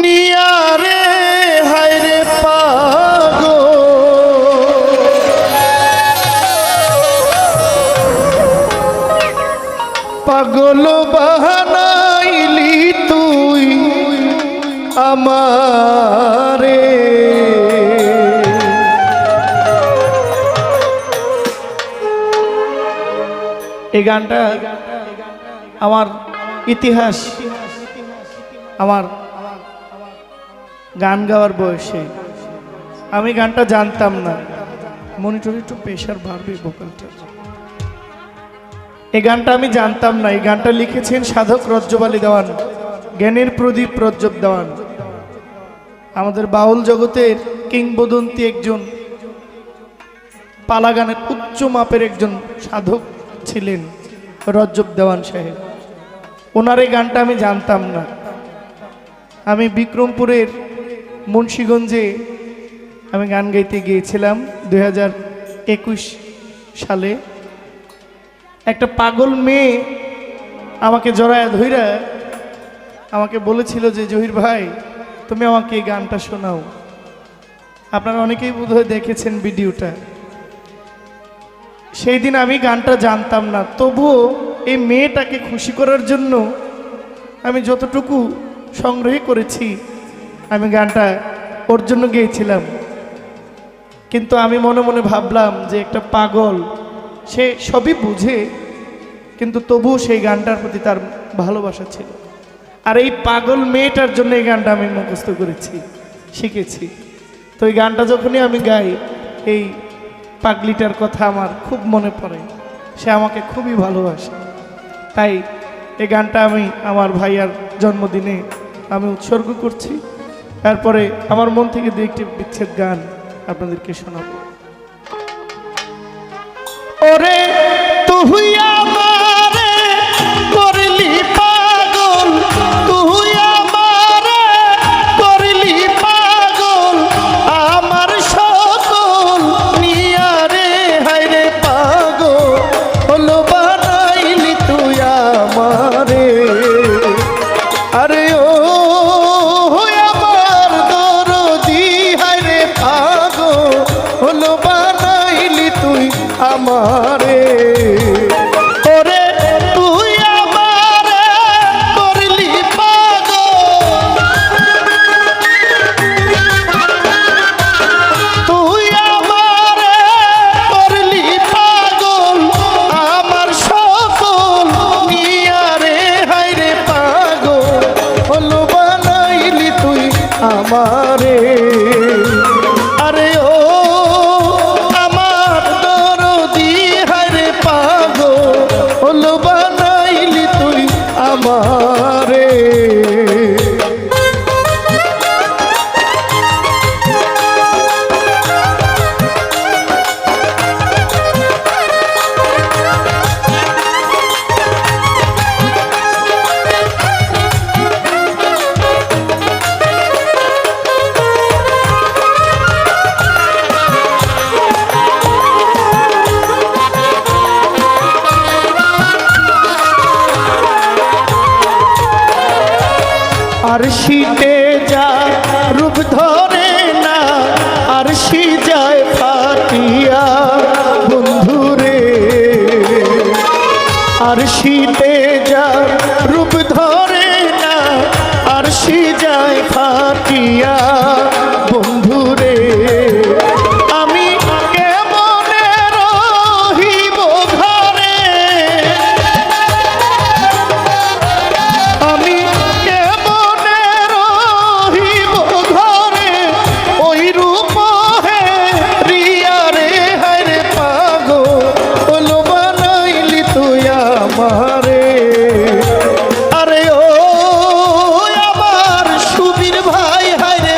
নিয়ারে হায়রে পাগল বাহানাইলি তুই আমারে। এই গানটা আমার ইতিহাস, আমার গান গাওয়ার বয়সে আমি গানটা জানতাম না। মনিটরে একটু প্রেশার বাড়বে ভোকালটা। এই গানটা আমি জানতাম না। এই গানটা লিখেছেন সাধক রজ্জব আলী দেওয়ান, জ্ঞানের প্রদীপ রজ্জব দেওয়ান। আমাদের বাউল জগতের কিংবদন্তি একজন পালা গানের উচ্চ মাপের একজন সাধক ছিলেন রজ্জব দেওয়ান সাহেব। ওনার এই গানটা আমি জানতাম না। আমি বিক্রমপুরের মুন্সিগঞ্জে আমি গান গাইতে গিয়েছিলাম 2021 সালে। একটা পাগল মেয়ে আমাকে জড়ায় ধইরা আমাকে বলেছিল যে জহির ভাই তুমি আমাকে এই গানটা শোনাও। আপনারা অনেকেই বোধহয় দেখেছেন ভিডিওটা। সেই দিন আমি গানটা জানতাম না, তবুও এই মেয়েটাকে খুশি করার জন্য আমি যতটুকু সংগ্রহ করেছি আমি গানটা ওর জন্য গেয়েছিলাম। কিন্তু আমি মনে মনে ভাবলাম যে একটা পাগল, সে সবই বুঝে, কিন্তু তবুও সেই গানটার প্রতি তার ভালোবাসা ছিল। আর এই পাগল মেয়েটার জন্য এই গানটা আমি মুখস্থ করেছি, শিখেছি। তো এই গানটা যখনই আমি গাই এই পাগলিটার কথা আমার খুব মনে পড়ে। সে আমাকে খুবই ভালোবাসে। তাই এই গানটা আমি আমার ভাইয়ার জন্মদিনে আমি উৎসর্গ করছি। তারপরে আমার মন থেকে দু একটি বিচ্ছেদ গান আপনাদেরকে শোনাবো। ওরে তুই আমারে করলি পাগল, তুই আমারে করলি পাগল, আমার সকল নিয়ারে হায়রে পাগল হলো বানাইলি তুই আমারে। আরে ও আমার দরদি হায়রে পাগল হলো বানাইলি তুই আমারে। ওরে তুই আমারে করলি পাগল, তুই আমারে করলি পাগল, আমার সকল নিয়ারে হায়রে পাগল হলো বানাইলি তুই আমারে। আরে ও আমার দরদি হায়রে পাগল হলো বানাইলি তুই আমারে। আরশিতে যা রূপ ধরে না, আরশি যায় ফাটিয়া বন্ধুরে। আরশিতে যা রূপ ধরে না, আরশি যায় ফাটিয়া বন্ধুরে। আমি কেমনে রহিব ঘরে, আমি কেমনে রহিব ঘরে, ওই রূপ হে রিয়া রে হায়রে পাগল হলো বানাইলি তুই আমারে। আরে ও আমার সুবীর ভাই হায়রে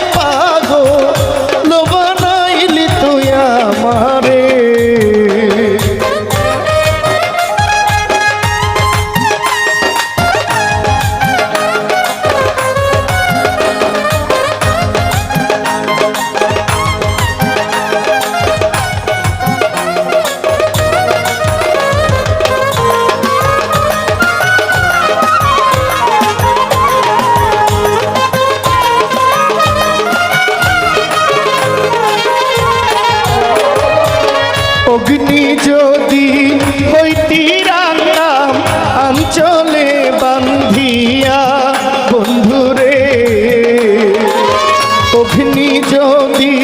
অগ্নি যদি